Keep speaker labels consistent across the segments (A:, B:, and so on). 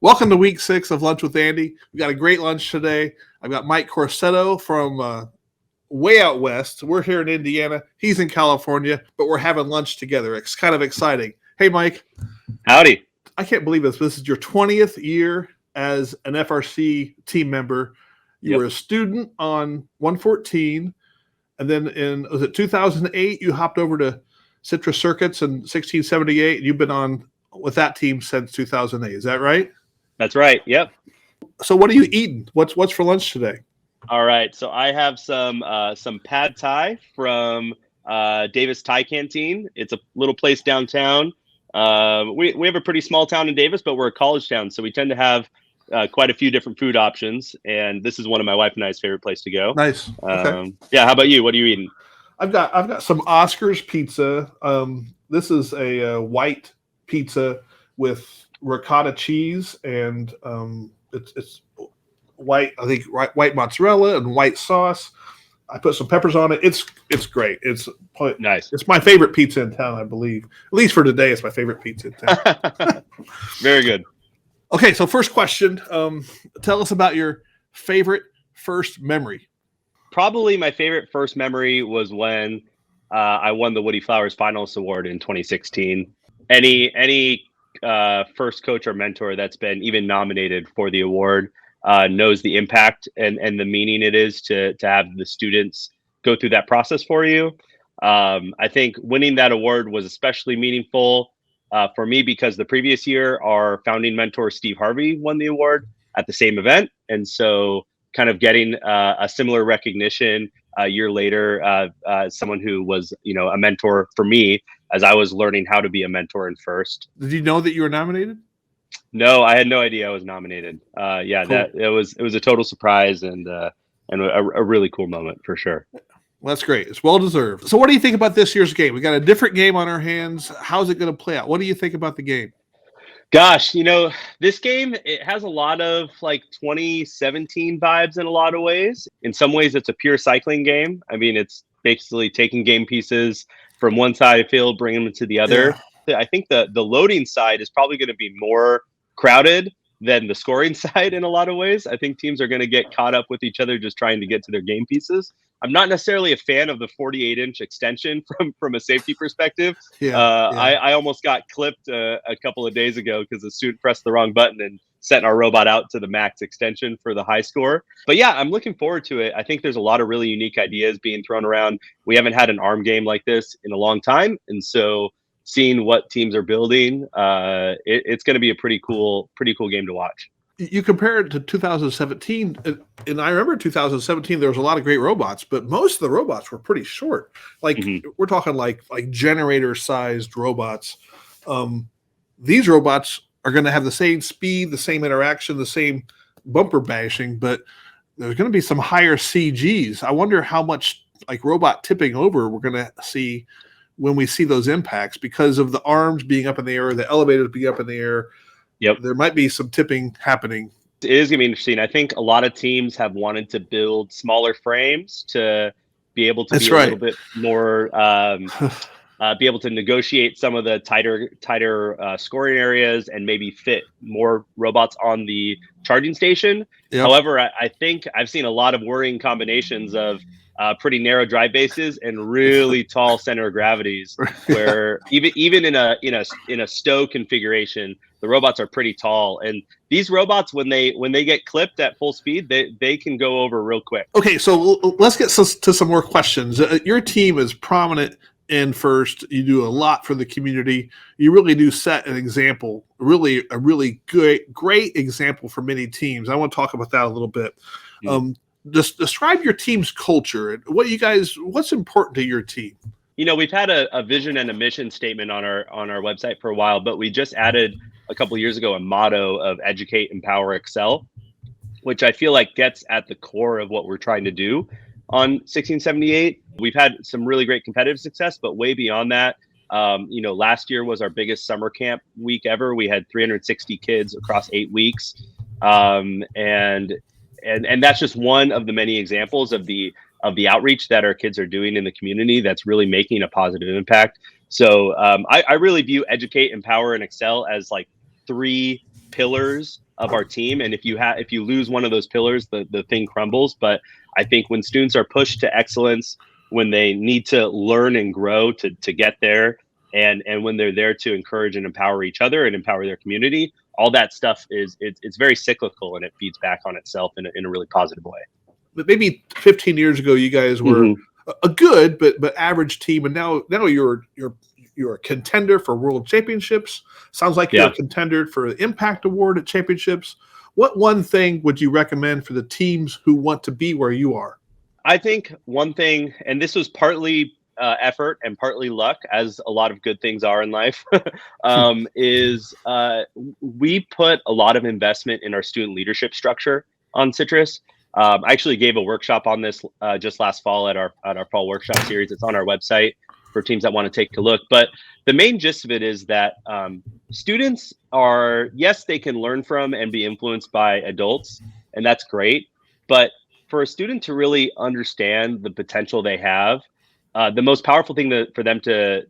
A: Welcome to week 6 of Lunch with Andy. We got a great lunch today. I've got Mike Corsetto from way out west. We're here in Indiana. He's in California, but we're having lunch together. It's kind of exciting. Hey, Mike.
B: Howdy.
A: I can't believe this. This is your 20th year as an FRC team member. You were a student on 114, and then was it 2008, you hopped over to Citrus Circuits in 1678. You've been on with that team since 2008. Is that right?
B: That's right. Yep.
A: So what are you eating? What's for lunch today?
B: All right. So I have some pad thai from Davis Thai Canteen. It's a little place downtown. We have a pretty small town in Davis, but we're a college town, so we tend to have quite a few different food options. And this is one of my wife and I's favorite place to go.
A: Nice. Okay.
B: Yeah. How about you? What are you eating?
A: I've got some Oscar's pizza. This is a white pizza with ricotta cheese, and it's white. I think white mozzarella and white sauce. I put some peppers on it. It's great. It's
B: nice.
A: It's my favorite pizza in town, I believe. At least for today, it's my favorite pizza in town.
B: Very good.
A: Okay, so first question. Tell us about your favorite first memory.
B: Probably my favorite first memory was when I won the Woody Flowers Finalist Award in 2016. Any first coach or mentor that's been even nominated for the award knows the impact and the meaning it is to have the students go through that process for you. I think winning that award was especially meaningful for me because the previous year, our founding mentor, Steve Harvey, won the award at the same event. And so kind of getting a similar recognition a year later, someone who was, a mentor for me as I was learning how to be a mentor in first.
A: Did you know that you were nominated?
B: No, I had no idea I was nominated. Cool. That it was a total surprise and a really cool moment for sure.
A: Well, that's great. It's well deserved. So what do you think about this year's game? We got a different game on our hands. How's it going to play out? What do you think about the game?
B: Gosh, this game, it has a lot of like 2017 vibes in a lot of ways. In some ways, it's a pure cycling game. I mean, it's basically taking game pieces from one side of the field, bringing them to the other. Yeah. I think the loading side is probably going to be more crowded than the scoring side in a lot of ways. I think teams are going to get caught up with each other just trying to get to their game pieces. I'm not necessarily a fan of the 48-inch extension from a safety perspective. I almost got clipped a couple of days ago because the student pressed the wrong button and sent our robot out to the max extension for the high score. But yeah, I'm looking forward to it. I think there's a lot of really unique ideas being thrown around. We haven't had an arm game like this in a long time. And so seeing what teams are building, it's going to be a pretty cool game to watch.
A: You compare it to 2017, and I remember 2017, there was a lot of great robots, but most of the robots were pretty short. Like we're talking like generator-sized robots. These robots are going to have the same speed, the same interaction, the same bumper bashing, but there's going to be some higher CGs. I wonder how much like robot tipping over we're going to see when we see those impacts because of the arms being up in the air, the elevators being up in the air.
B: Yep.
A: There might be some tipping happening.
B: It is going to be interesting. I think a lot of teams have wanted to build smaller frames to be able to a little bit more, be able to negotiate some of the tighter scoring areas and maybe fit more robots on the charging station. Yep. However, I think I've seen a lot of worrying combinations of pretty narrow drive bases and really tall center of gravities, where even in a stow configuration, the robots are pretty tall. And these robots, when they get clipped at full speed, they can go over real quick.
A: Okay, so let's get to some more questions. Your team is prominent in first. You do a lot for the community. You really do set an example, a really great example for many teams. I want to talk about that a little bit. Just describe your team's culture. What's important to your team?
B: We've had a vision and a mission statement on our website for a while, but we just added a couple of years ago a motto of educate, empower, excel, which I feel like gets at the core of what we're trying to do on 1678. We've had some really great competitive success, but way beyond that, last year was our biggest summer camp week ever. We had 360 kids across 8 weeks. And that's just one of the many examples of the outreach that our kids are doing in the community that's really making a positive impact. So I really view educate, empower, and excel as like 3 pillars of our team. And if you lose one of those pillars, the thing crumbles. But I think when students are pushed to excellence, when they need to learn and grow to get there, and when they're there to encourage and empower each other and empower their community, all that stuff it's very cyclical, and it feeds back on itself in a really positive way.
A: But maybe 15 years ago, you guys were a good but average team, and now you're a contender for world championships. Sounds like you're a contender for the Impact Award at championships. What one thing would you recommend for the teams who want to be where you are?
B: I think one thing, and this was partly effort and partly luck, as a lot of good things are in life, is we put a lot of investment in our student leadership structure on Citrus. I actually gave a workshop on this just last fall at our fall workshop series. It's on our website for teams that want to take a look. But the main gist of it is that students are, yes, they can learn from and be influenced by adults, and that's great. But for a student to really understand the potential they have, the most powerful thing for them to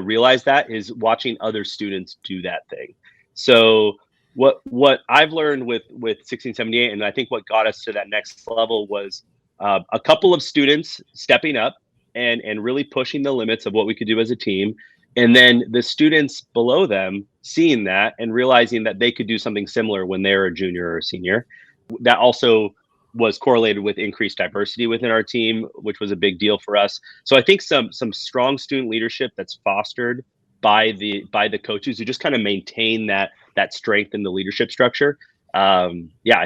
B: realize that is watching other students do that thing. So what I've learned with 1678, and I think what got us to that next level, was a couple of students stepping up and really pushing the limits of what we could do as a team. And then the students below them seeing that and realizing that they could do something similar when they were a junior or a senior. That also was correlated with increased diversity within our team, which was a big deal for us. So I think some strong student leadership that's fostered by the coaches who just kind of maintain that strength in the leadership structure. I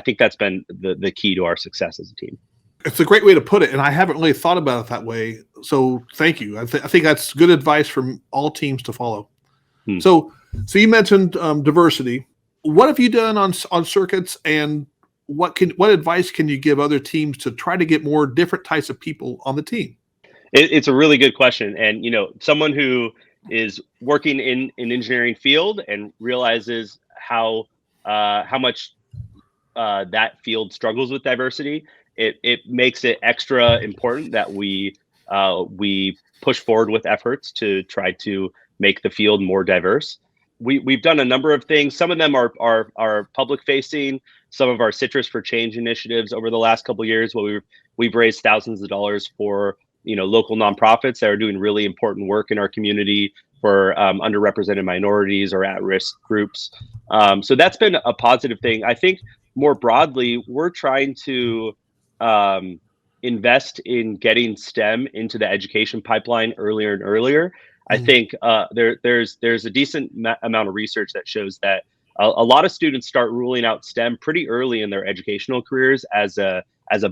B: think that's been the key to our success as a team.
A: It's a great way to put it, and I haven't really thought about it that way. So thank you. I think that's good advice from all teams to follow. So you mentioned diversity. What have you done on circuits, and what advice can you give other teams to try to get more different types of people on the team?
B: It's a really good question, and someone who is working in an engineering field and realizes how much that field struggles with diversity. It makes it extra important that we push forward with efforts to try to make the field more diverse. We've done a number of things. Some of them are public facing. Some of our Citrus for Change initiatives over the last couple of years, where we've raised thousands of dollars for local nonprofits that are doing really important work in our community for underrepresented minorities or at-risk groups. So that's been a positive thing. I think more broadly, we're trying to invest in getting STEM into the education pipeline earlier and earlier. I think there's a decent amount of research that shows that a lot of students start ruling out STEM pretty early in their educational careers as a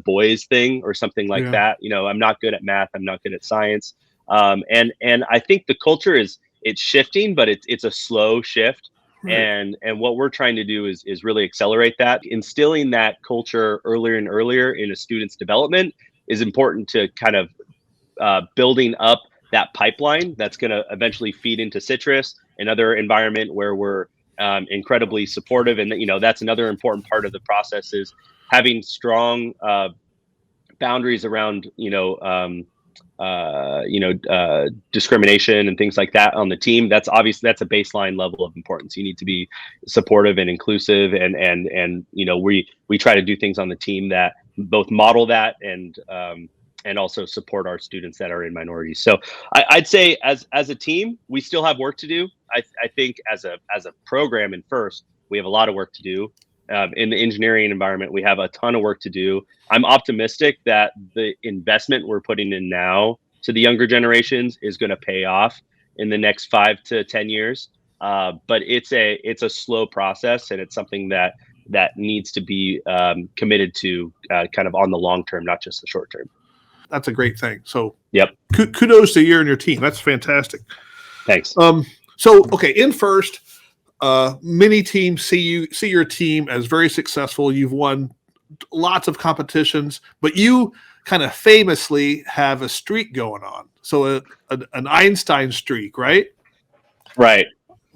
B: boys thing or something like that. I'm not good at math. I'm not good at science. And I think the culture it's shifting, but it's a slow shift. Right. And what we're trying to do is really accelerate that. Instilling that culture earlier and earlier in a student's development is important to kind of building up that pipeline that's going to eventually feed into Citrus, another environment where we're incredibly supportive. And that's another important part of the process, is having strong boundaries around discrimination and things like that on the team. That's a baseline level of importance. You need to be supportive and inclusive, and we try to do things on the team that both model that and also support our students that are in minorities. So I'd say as a team, we still have work to do. I think as a program in FIRST, we have a lot of work to do. In the engineering environment, we have a ton of work to do. I'm optimistic that the investment we're putting in now to the younger generations is going to pay off in the next 5 to 10 years. But it's a slow process, and it's something that needs to be committed to kind of on the long term, not just the short term.
A: That's a great thing. So
B: yep.
A: Kudos to you and your team. That's fantastic.
B: Thanks.
A: In FIRST, many teams see your team as very successful. You've won lots of competitions, but you kind of famously have a streak going on. So an Einstein streak, right?
B: Right.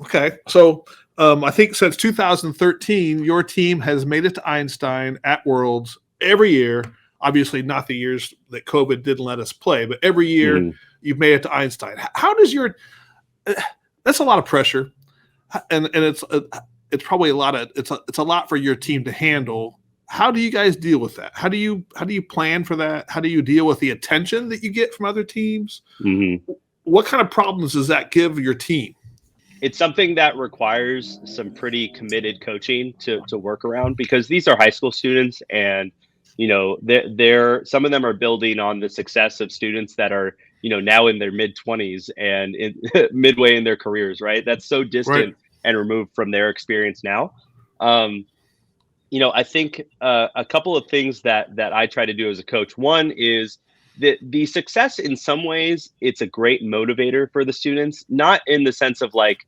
A: Okay. So I think since 2013, your team has made it to Einstein at Worlds every year. Obviously not the years that COVID didn't let us play, but every year you've made it to Einstein. How does that's a lot of pressure. And it's it's probably it's a lot for your team to handle. How do you guys deal with that? How do you plan for that? How do you deal with the attention that you get from other teams?
B: Mm-hmm.
A: What kind of problems does that give your team?
B: It's something that requires some pretty committed coaching to work around, because these are high school students, and they're some of them are building on the success of students that are now in their mid 20s and midway in their careers, right? That's so distant
A: Right.
B: and removed from their experience now. I think a couple of things that I try to do as a coach. One is the success, in some ways, it's a great motivator for the students, not in the sense of like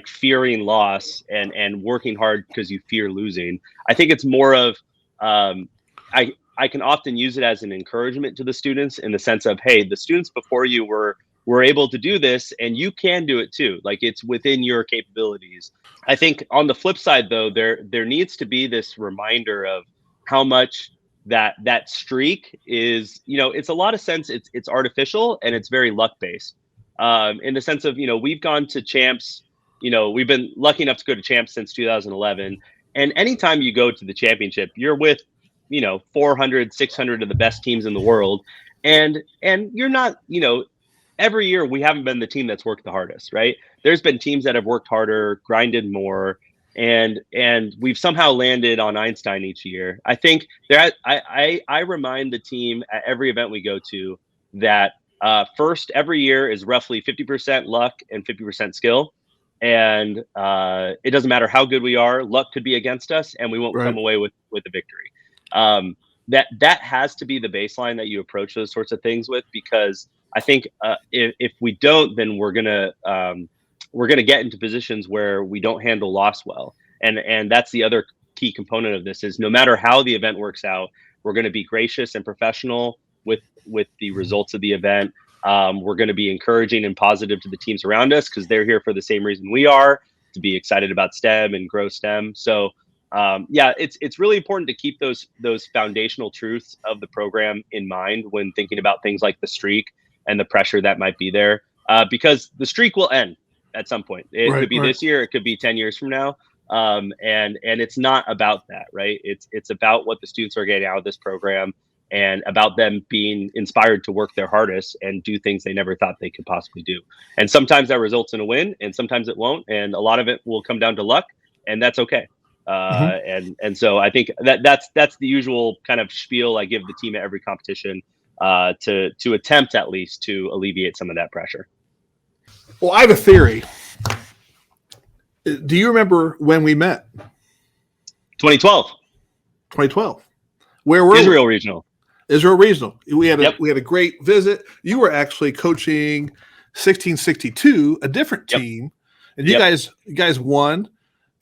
B: fearing loss and working hard because you fear losing. I think it's more of I can often use it as an encouragement to the students, in the sense of, hey, the students before you were able to do this, and you can do it too. Like, it's within your capabilities. I think on the flip side, though, there needs to be this reminder of how much that streak is. It's a lot of sense. It's artificial, and it's very luck based. In the sense of, we've gone to champs. We've been lucky enough to go to champs since 2011. And anytime you go to the championship, you're with 400, 600 of the best teams in the world, and you're not. Every year we haven't been the team that's worked the hardest, right? There's been teams that have worked harder, grinded more, and we've somehow landed on Einstein each year. I think that I remind the team at every event we go to that first, every year is roughly 50% luck and 50% skill. And it doesn't matter how good we are, luck could be against us, and we won't come away with a victory. That has to be the baseline that you approach those sorts of things with, because I think if we don't, then we're gonna get into positions where we don't handle loss well, and that's the other key component of this. Is no matter how the event works out, we're going to be gracious and professional with the results of the event. We're going to be encouraging and positive to the teams around us, because they're here for the same reason we are, to be excited about STEM and grow STEM. So it's really important to keep those foundational truths of the program in mind when thinking about things like the streak and the pressure that might be there, because the streak will end at some point. It could be this year, it could be 10 years from now. And it's not about that, right? It's about what the students are getting out of this program, and about them being inspired to work their hardest and do things they never thought they could possibly do. And sometimes that results in a win, and sometimes it won't. And a lot of it will come down to luck, and that's okay. And so I think that's the usual kind of spiel I give the team at every competition, to attempt at least to alleviate some of that pressure.
A: Well, I have a theory. Do you remember when we met?
B: 2012.
A: 2012. Where were
B: Israel Regional.
A: Israel Regional. We had a great visit. You were actually coaching 1662, a different team, and you guys won.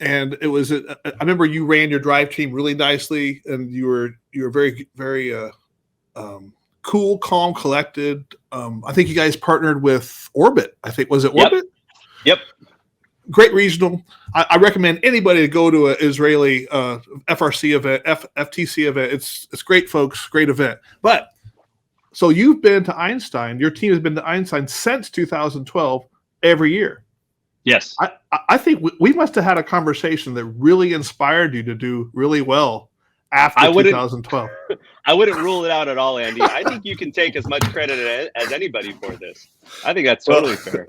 A: And it was I remember you ran your drive team really nicely, and you were very, very cool, calm, collected. I think you guys partnered with Orbit. I think, was it Orbit?
B: Yep.
A: Great regional. I recommend anybody to go to an Israeli FRC event, FTC event. It's great, folks. Great event. But so you've been to Einstein. Your team has been to Einstein since 2012 every year.
B: Yes.
A: I think we must have had a conversation that really inspired you to do really well after 2012.
B: I wouldn't rule it out at all, Andy. I think you can take as much credit as anybody for this. I think that's totally fair.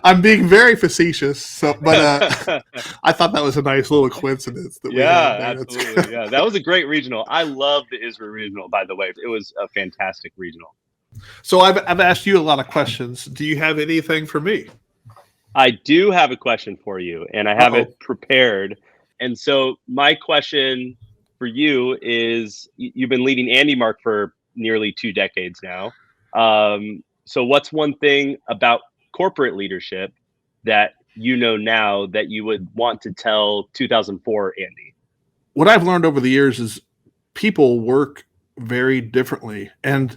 A: I'm being very facetious, but I thought that was a nice little coincidence.
B: Absolutely. Yeah, that was a great regional. I love the Israel Regional, by the way. It was a fantastic regional.
A: So I've asked you a lot of questions. Do you have anything for me?
B: I do have a question for you, and I have it prepared. And so my question for you is, you've been leading AndyMark for nearly 2 decades now. So what's one thing about corporate leadership that you know now that you would want to tell 2004 Andy?
A: What I've learned over the years is people work very differently. And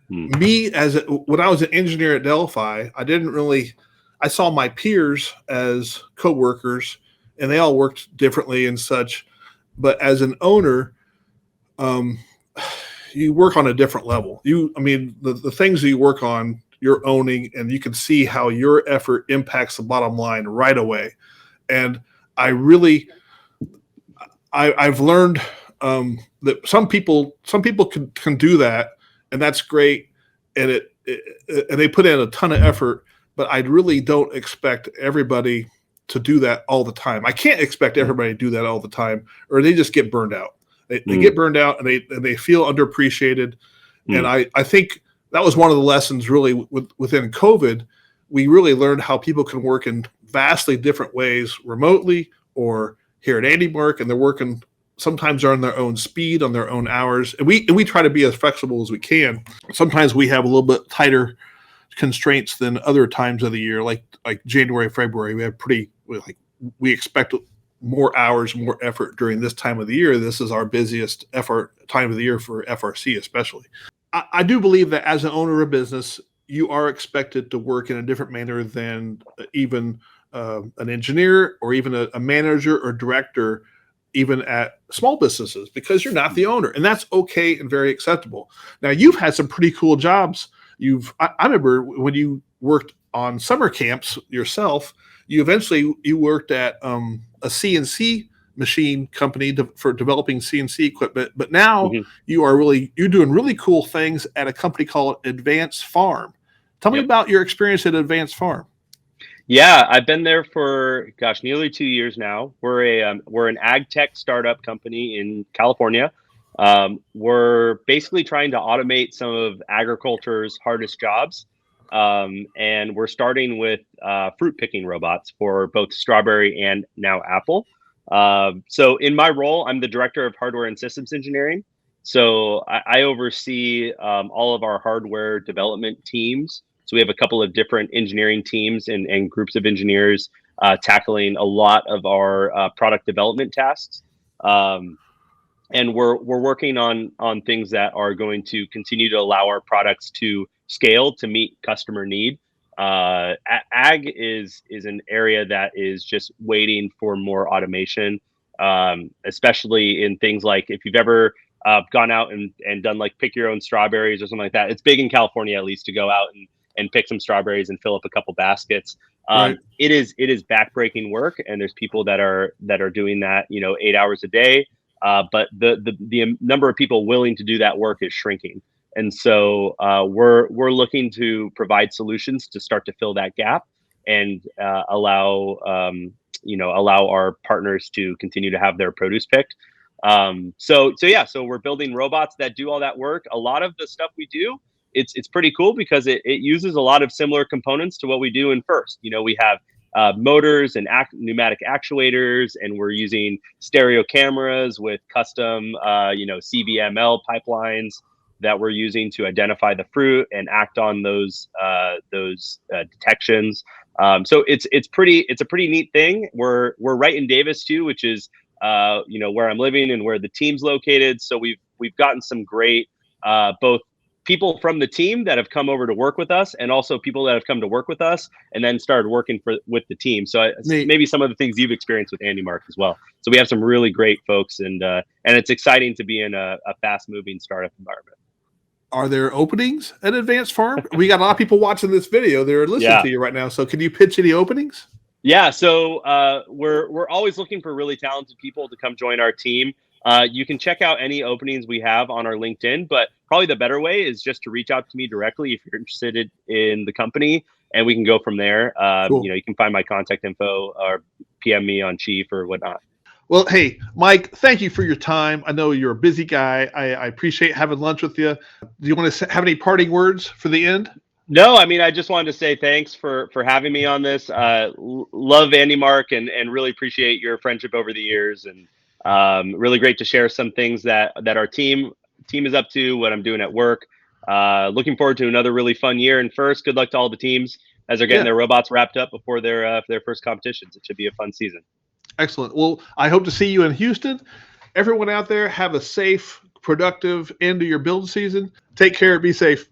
A: me, when I was an engineer at Delphi, I saw my peers as coworkers, and they all worked differently and such. But as an owner, you work on a different level. The things that you work on, you're owning, and you can see how your effort impacts the bottom line right away. And I've learned that some people can do that, and that's great, and and they put in a ton of effort. But I really don't expect everybody to do that all the time. I can't expect everybody to do that all the time, or they just get burned out. They get burned out, and they feel underappreciated. And I think that was one of the lessons really within COVID. We really learned how people can work in vastly different ways remotely or here at AndyMark, and they're working sometimes on their own speed, on their own hours. And we try to be as flexible as we can. Sometimes we have a little bit tighter constraints than other times of the year, like January, February. We expect more hours, more effort during this time of the year. This is our busiest effort time of the year for FRC especially. I do believe that as an owner of a business, you are expected to work in a different manner than even an engineer or even a manager or director, even at small businesses, because you're not the owner, and that's okay and very acceptable. Now, you've had some pretty cool jobs. I remember when you worked on summer camps yourself, you worked at a CNC machine company for developing CNC equipment, but now you're doing really cool things at a company called Advanced Farm. Tell me about your experience at Advanced Farm.
B: Yeah, I've been there for nearly 2 years now. We're an ag tech startup company in California. We're basically trying to automate some of agriculture's hardest jobs, and we're starting with fruit picking robots for both strawberry and now apple. So in my role, I'm the director of hardware and systems engineering. So I oversee all of our hardware development teams. So we have a couple of different engineering teams and groups of engineers tackling a lot of our product development tasks. And we're working on things that are going to continue to allow our products to scale to meet customer need. Ag is an area that is just waiting for more automation, especially in things like if you've ever gone out and done like pick your own strawberries or something like that. It's big in California, at least, to go out and pick some strawberries and fill up a couple baskets.
A: Right.
B: It is backbreaking work, and there's people that are doing that 8 hours a day. But the number of people willing to do that work is shrinking. And so we're looking to provide solutions to start to fill that gap and allow our partners to continue to have their produce picked. So we're building robots that do all that work. A lot of the stuff we do, it's pretty cool because it uses a lot of similar components to what we do in FIRST. We have motors and pneumatic actuators, and we're using stereo cameras with custom CVML pipelines that we're using to identify the fruit and act on those detections. So it's a pretty neat thing. We're right in Davis too, which is where I'm living and where the team's located. So we've gotten some great both people from the team that have come over to work with us, and also people that have come to work with us and then started working with the team. So maybe some of the things you've experienced with AndyMark as well. So we have some really great folks, and it's exciting to be in a fast-moving startup environment.
A: Are there openings at Advanced Farm? We got a lot of people watching this video. They're listening to you right now. So can you pitch any openings?
B: Yeah. So we're always looking for really talented people to come join our team. You can check out any openings we have on our LinkedIn, but probably the better way is just to reach out to me directly if you're interested in the company, and we can go from there.
A: Cool.
B: You can find my contact info or PM me on Chief or whatnot.
A: Well, hey, Mike, thank you for your time. I know you're a busy guy. I appreciate having lunch with you. Do you want to have any parting words for the end?
B: No, I mean, I just wanted to say thanks for having me on this. Love AndyMark and really appreciate your friendship over the years, and really great to share some things that our team is up to, what I'm doing at work. Looking forward to another really fun year. And first, good luck to all the teams as they're getting their robots wrapped up before their first competitions. It should be a fun season.
A: Excellent. Well, I hope to see you in Houston. Everyone out there, have a safe, productive end of your build season. Take care. Be safe.